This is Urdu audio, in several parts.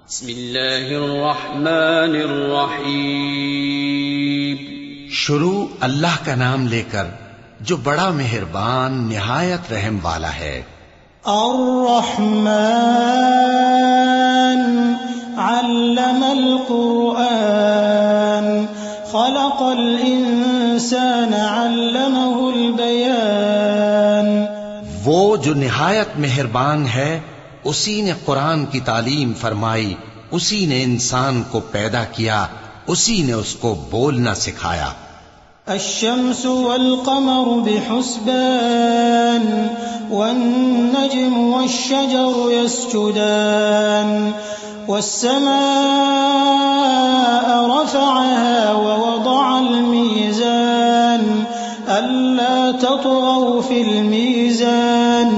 بسم اللہ الرحمن الرحیم۔ شروع اللہ کا نام لے کر جو بڑا مہربان نہایت رحم والا ہے۔ الرحمن علم القرآن خلق الانسان علمه البیان۔ وہ جو نہایت مہربان ہے اسی نے قرآن کی تعلیم فرمائی، اسی نے انسان کو پیدا کیا، اسی نے اس کو بولنا سکھایا۔ الشمس والقمر بحسبان والنجم والشجر يسجدان والسماء رفعها ووضع الميزان ألا تطغوا في الميزان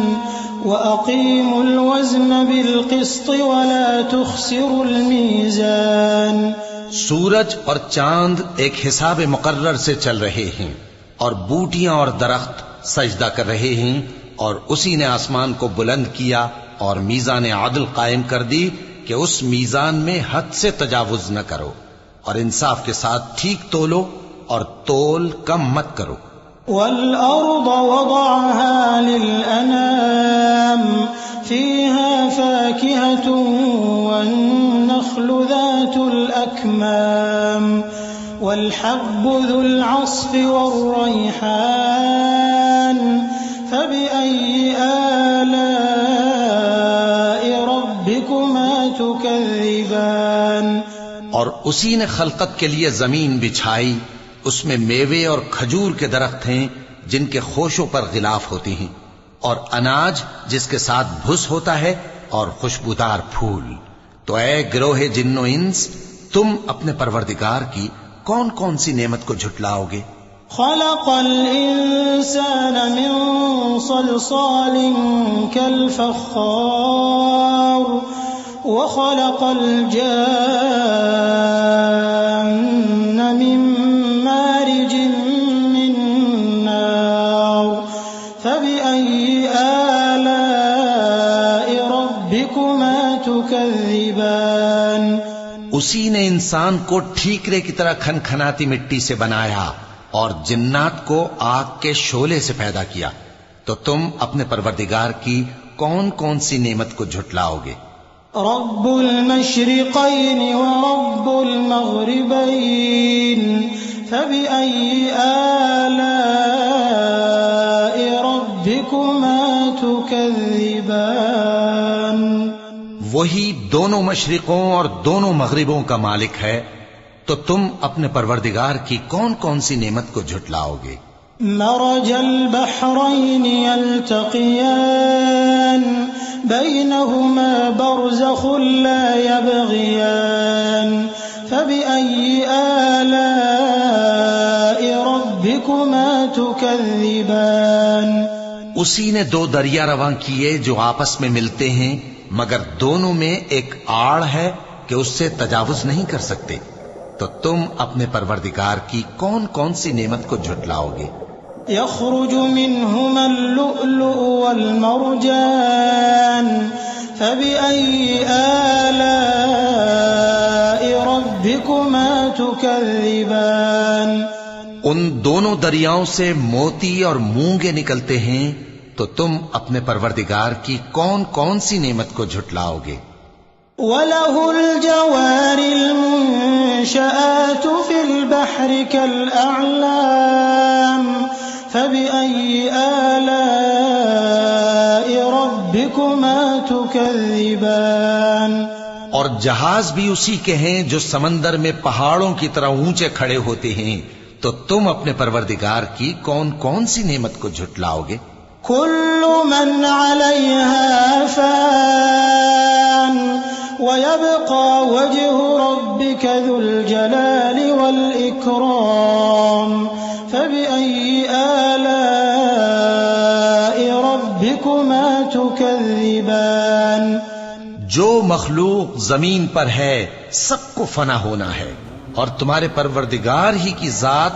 وأقيموا الوزن بالقسط ولا تخسروا الميزان۔ سورج اور چاند ایک حساب مقرر سے چل رہے ہیں، اور بوٹیاں اور درخت سجدہ کر رہے ہیں، اور اسی نے آسمان کو بلند کیا اور میزان عدل قائم کر دی کہ اس میزان میں حد سے تجاوز نہ کرو، اور انصاف کے ساتھ ٹھیک تولو اور تول کم مت کرو۔ والأرض وضعها للأنام فيها فاكهة والنخل ذات الأكمام والحب ذو العصف والريحان فبأي آلاء ربكما تكذبان۔ اور اسی نے خلقت کے لیے زمین بچھائی، اس میں میوے اور کھجور کے درخت ہیں جن کے خوشوں پر غلاف ہوتی ہیں، اور اناج جس کے ساتھ بھس ہوتا ہے، اور خوشبودار پھول۔ تو اے گروہ جن و انس، تم اپنے پروردگار کی کون کون سی نعمت کو جھٹلاؤ گے؟ خلق الانسان من صلصال كالفخار وخلق الجان من مارج من نار فبأي آلاء ربكما تكذبان۔ اسی نے انسان کو ٹھیکرے کی طرح کھنکھناتی مٹی سے بنایا اور جنات کو آگ کے شعلے سے پیدا کیا، تو تم اپنے پروردگار کی کون کون سی نعمت کو جھٹلاؤ گے؟ رب المشرقين ورب المغربين فبأي آلاء ربكما تكذبان۔ وہی دونوں مشرقوں اور دونوں مغربوں کا مالک ہے، تو تم اپنے پروردگار کی کون کون سی نعمت کو جھٹلاؤ گے؟ مرج البحرين يلتقيان بينهما برزخ لا يبغيان فبأي آلاء ربكما تكذبان۔ اسی نے دو دریا رواں کیے جو آپس میں ملتے ہیں، مگر دونوں میں ایک آڑ ہے کہ اس سے تجاوز نہیں کر سکتے، تو تم اپنے پروردگار کی کون کون سی نعمت کو جھٹلاؤ گے؟ يخرج منهما اللؤلؤ والمرجان فبأي آلاء ربكما تكذبان۔ ان دونوں دریاؤں سے موتی اور مونگے نکلتے ہیں، تو تم اپنے پروردگار کی کون کون سی نعمت کو جھٹلاؤ گے؟ وَلَهُ الْجَوَارِ الْمُنشَآتُ فِي الْبَحْرِ كَالْأَعْلَامِ فَبِأَيِّ آلَاءِ رَبِّكُمَا تُكَذِّبَانِ۔ اور جہاز بھی اسی کے ہیں جو سمندر میں پہاڑوں کی طرح اونچے کھڑے ہوتے ہیں، تو تم اپنے پروردگار کی کون کون سی نعمت کو جھٹلاؤ گے؟ كل من عليها فان ويبقى وجه ربك ذو الجلال والإكرام فبأي آلاء ربكما تكذبان۔ جو مخلوق زمین پر ہے سب کو فنا ہونا ہے، اور تمہارے پروردگار ہی کی ذات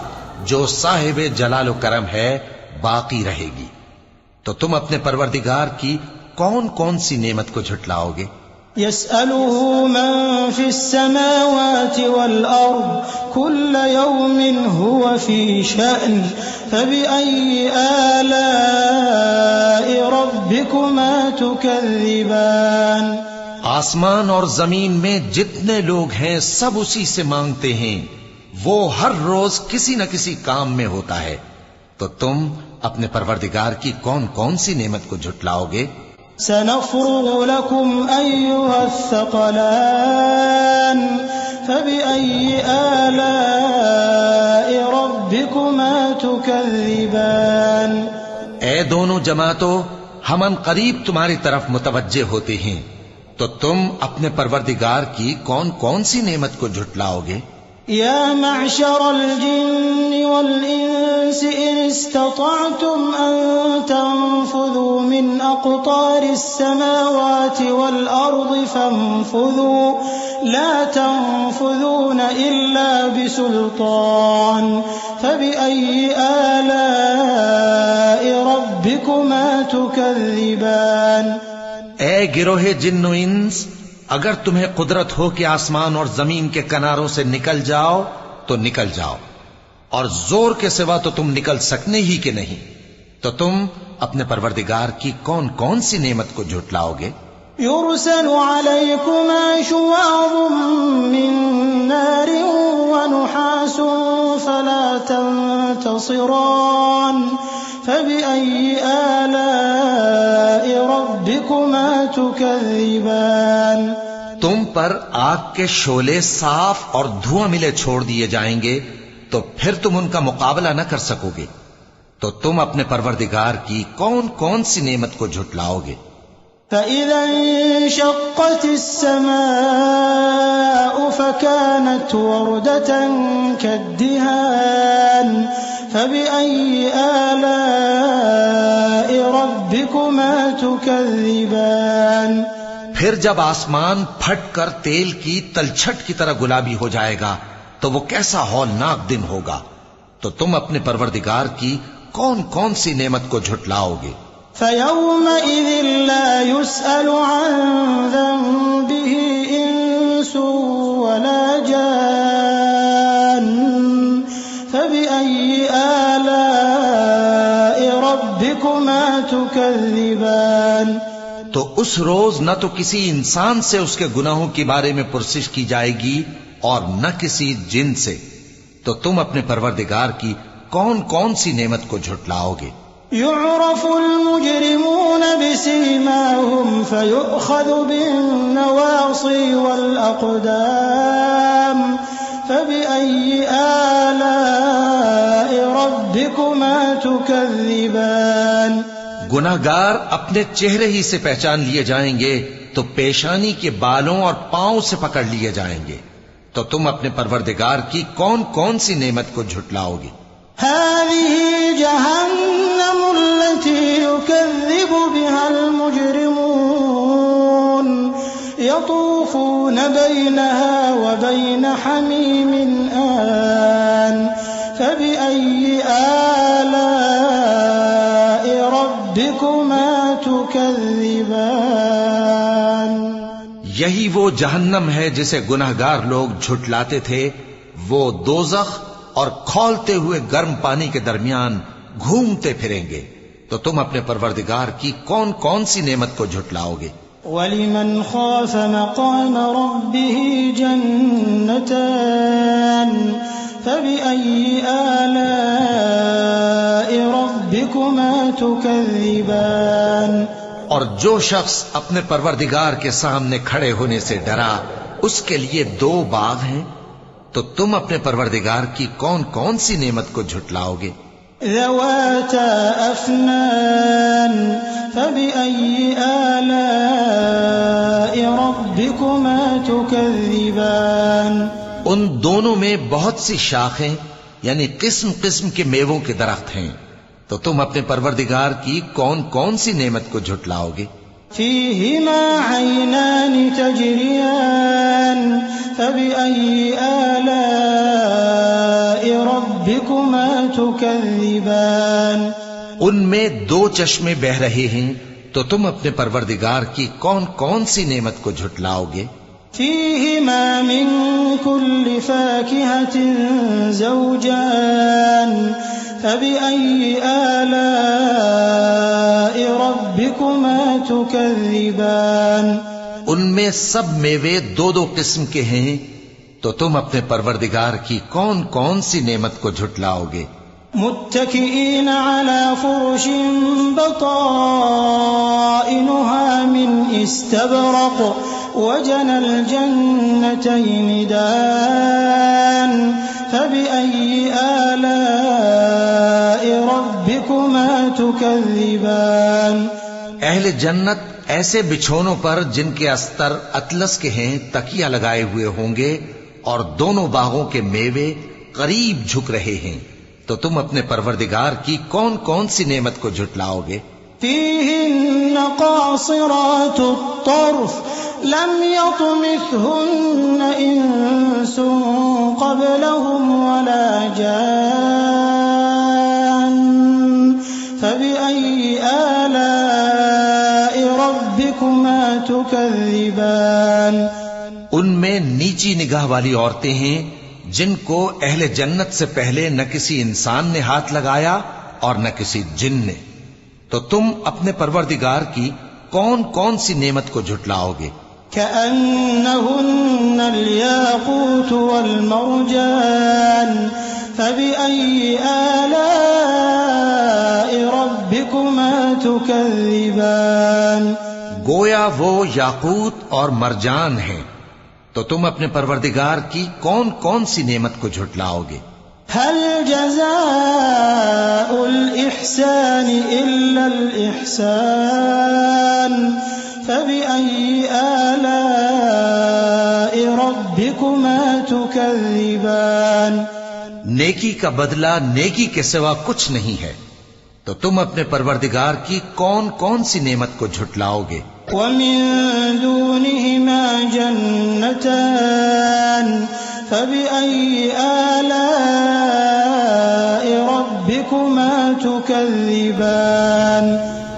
جو صاحب جلال و کرم ہے باقی رہے گی، تو تم اپنے پروردگار کی کون کون سی نعمت کو جھٹلاؤ گے؟ يسأله من في السماوات والأرض كل يوم هو في شأن فبأي آلاء ربكما تكذبان. آسمان اور زمین میں جتنے لوگ ہیں سب اسی سے مانگتے ہیں، وہ ہر روز کسی نہ کسی کام میں ہوتا ہے، تو تم اپنے پروردگار کی کون کون سی نعمت کو جھٹلاؤ گے؟ سنفرغ لكم أيها الثقلان فبأي آلاء ربكما تكذبان. اے دونوں جماعتوں، ہم ان قریب تمہاری طرف متوجہ ہوتے ہیں، تو تم اپنے پروردگار کی کون کون سی نعمت کو جھٹلاؤ گے؟ يا معشر الجن والإنس إن استطعتم أن تنفذوا من أقطار السماوات والأرض فانفذوا لا تنفذون إلا بسلطان فبأي آلاء ربكما تكذبان. اے گروہ جن و انس، اگر تمہیں قدرت ہو کہ آسمان اور زمین کے کناروں سے نکل جاؤ تو نکل جاؤ، اور زور کے سوا تو تم نکل سکنے ہی کہ نہیں، تو تم اپنے پروردگار کی کون کون سی نعمت کو جھٹلاؤ گے؟ يرسل عليكما شواظ من نار ونحاس فلا تنتصران فبأي آلاء ربكما تكذبان. تم پر آگ کے شعلے صاف اور دھواں ملے چھوڑ دیے جائیں گے، تو پھر تم ان کا مقابلہ نہ کر سکو گے، تو تم اپنے پروردگار کی کون کون سی نعمت کو جھٹلاؤ گے؟ فإذا انشقت السماء فكانت وردة كالدهان فبأي آلاء ربكما تكذبان. پھر جب آسمان پھٹ کر تیل کی تلچھٹ کی طرح گلابی ہو جائے گا تو وہ کیسا ہولناک دن ہوگا، تو تم اپنے پروردگار کی کون کون سی نعمت کو جھٹلاؤ گے؟ فَيَوْمَئِذٍ لَا يُسْأَلُ عَنْ ذَنبِهِ إِنسٌ وَلَا جَانٌّ فَبِأَيِّ آلَاءِ رَبِّكُمَا تُكَذِّبَانِ. تو اس روز نہ تو کسی انسان سے اس کے گناہوں کے بارے میں پرسش کی جائے گی اور نہ کسی جن سے، تو تم اپنے پروردگار کی کون کون سی نعمت کو جھٹلاؤ گے؟ يعرف المجرمون بسيماهم فيؤخذ بالنواصي والأقدام فبأي آلاء ربكما تكذبان. گناہگار اپنے چہرے ہی سے پہچان لیے جائیں گے تو پیشانی کے بالوں اور پاؤں سے پکڑ لیے جائیں گے، تو تم اپنے پروردگار کی کون کون سی نعمت کو جھٹلاؤ گے؟ هذه جهنم التي يكذب بها المجرمون يطوفون بينها وبين حميم آن فبأي آلاء ربكما تكذبان. یہی وہ جہنم ہے جسے گناہگار لوگ جھٹلاتے تھے، وہ دوزخ اور کھولتے ہوئے گرم پانی کے درمیان گھومتے پھریں گے، تو تم اپنے پروردگار کی کون کون سی نعمت کو جھٹلاؤ گے؟ وَلِمَنْ خَافَ مَقَامَ رَبِّهِ جَنَّتَانِ فَبِأَيِّ آلَاءِ رَبِّكُمَا تُكَذِّبَانِ. اور جو شخص اپنے پروردگار کے سامنے کھڑے ہونے سے ڈرا، اس کے لیے دو باغ ہیں، تو تم اپنے پروردگار کی کون کون سی نعمت کو جھٹلاؤ گے؟ ذواتا افنان فبأي آلاء ربكما تكذبان. ان دونوں میں بہت سی شاخیں یعنی قسم قسم کے میووں کے درخت ہیں، تو تم اپنے پروردگار کی کون کون سی نعمت کو جھٹلاؤ گے؟ فيهما عينان تجريان فبأي آلاء ربكما تكذبان. ان میں دو چشمے بہ رہے ہیں، تو تم اپنے پروردگار کی کون کون سی نعمت کو جھٹلاؤ گے؟ فيهما من كل فاكهة زوجان فبأي آلاء ربكما تكذبان ان میں سب میوے دو دو قسم کے ہیں، تو تم اپنے پروردگار کی کون کون سی نعمت کو جھٹلاؤ گے؟ متكئين على فرش بطائنها من استبرق وجنى الجنتين دان فبأي آلاء ربكما تكذبان اہل جنت ایسے بچھونوں پر جن کے استر اطلس کے ہیں تکیہ لگائے ہوئے ہوں گے، اور دونوں باغوں کے میوے قریب جھک رہے ہیں، تو تم اپنے پروردگار کی کون کون سی نعمت کو جھٹلاؤ گے؟ فيهن قاصرات الطرف لم يطمثهن إنس قبلهم ولا جان فبأي آلاء ربكما تكذبان ان میں نیچی نگاہ والی عورتیں ہیں جن کو اہل جنت سے پہلے نہ کسی انسان نے ہاتھ لگایا اور نہ کسی جن نے، تو تم اپنے پروردگار کی کون کون سی نعمت کو جھٹلاؤ گے؟ كأنهن الياقوت والمرجان فبأي آلاء ربكما تكذبان گویا وہ یاقوت اور مرجان ہیں، تو تم اپنے پروردگار کی کون کون سی نعمت کو جھٹلاؤ گے؟ هل جزاء الإحسان إلا الإحسان فبأي آلاء ربكما تكذبان نیکی کا بدلہ نیکی کے سوا کچھ نہیں ہے، تو تم اپنے پروردگار کی کون کون سی نعمت کو جھٹلاؤ گے؟ ومن دونهما جنتان فبأي آلاء ربكما تكذبان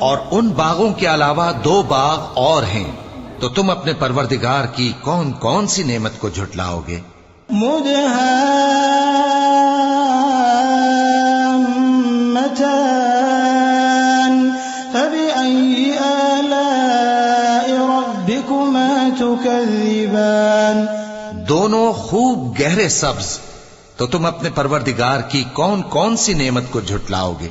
اور ان باغوں کے علاوہ دو باغ اور ہیں، تو تم اپنے پروردگار کی کون کون سی نعمت کو جھٹلاؤ گے؟ مدهامتان فبأي آلاء ربكما تكذبان دونوں خوب گہرے سبز، تو تم اپنے پروردگار کی کون کون سی نعمت کو جھٹلاؤ گے؟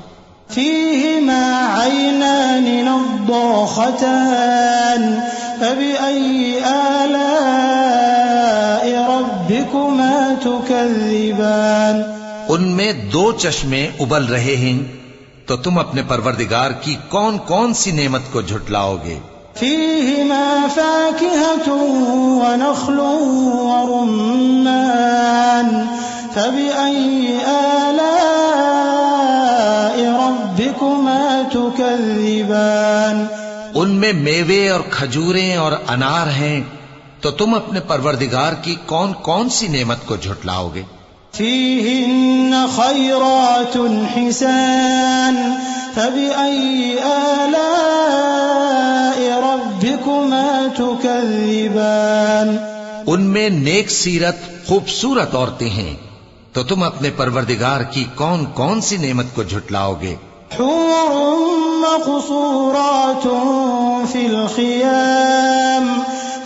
فيهما عينان نضاختان فبأي آلاء ربكما تكذبان ان میں دو چشمے ابل رہے ہیں، تو تم اپنے پروردگار کی کون کون سی نعمت کو جھٹلاؤ گے؟ فيهما فاكهة ونخل ورمان فبأي آلاء ربكما تكذبان ان میں میوے اور کھجوریں اور انار ہیں، تو تم اپنے پروردگار کی کون کون سی نعمت کو جھٹلاؤ گے؟ فيهن خيرات حسان فبأي آلاء ربكما تكذبان ان میں نیک سیرت خوبصورت عورتیں ہیں، تو تم اپنے پروردگار کی کون کون سی نعمت کو جھٹلاؤ گے؟ حور مقصورات في الخيام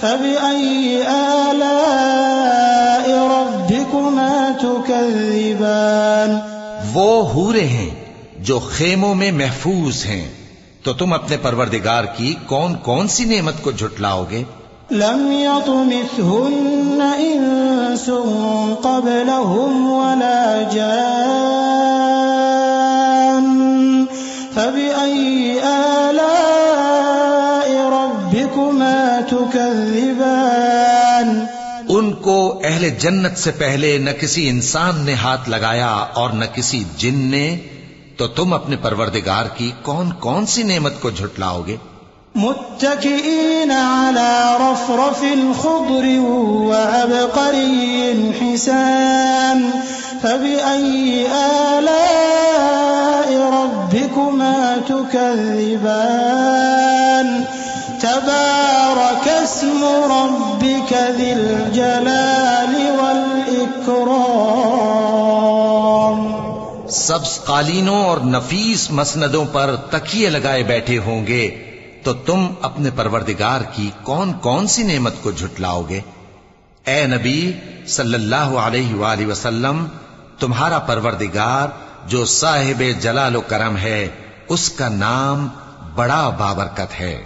فبأي آلاء ربكما تكذبان وہ حوریں ہیں جو خیموں میں محفوظ ہیں، تو تم اپنے پروردگار کی کون کون سی نعمت کو جھٹلاؤ گے؟ لم يطمثهن إنس قبلهم ولا جان فبأي آلاء ربكما تكذبان ان کو اہل جنت سے پہلے نہ کسی انسان نے ہاتھ لگایا اور نہ کسی جن نے، تو تم اپنے پروردگار کی کون کون سی نعمت کو جھٹلاؤ گے؟ متكئين على رفرف خضر وعبقري حسان فبأي آلاء ربكما تكذبان اسم ربك ذي الجلال والإكرام. سبز قالینوں اور نفیس مسندوں پر تکیے لگائے بیٹھے ہوں گے تو تم اپنے پروردگار کی کون کون سی نعمت کو جھٹلاؤ گے؟ اے نبی صلی اللہ علیہ وآلہ وسلم، تمہارا پروردگار جو صاحب جلال و کرم ہے، اس کا نام بڑا بابرکت ہے.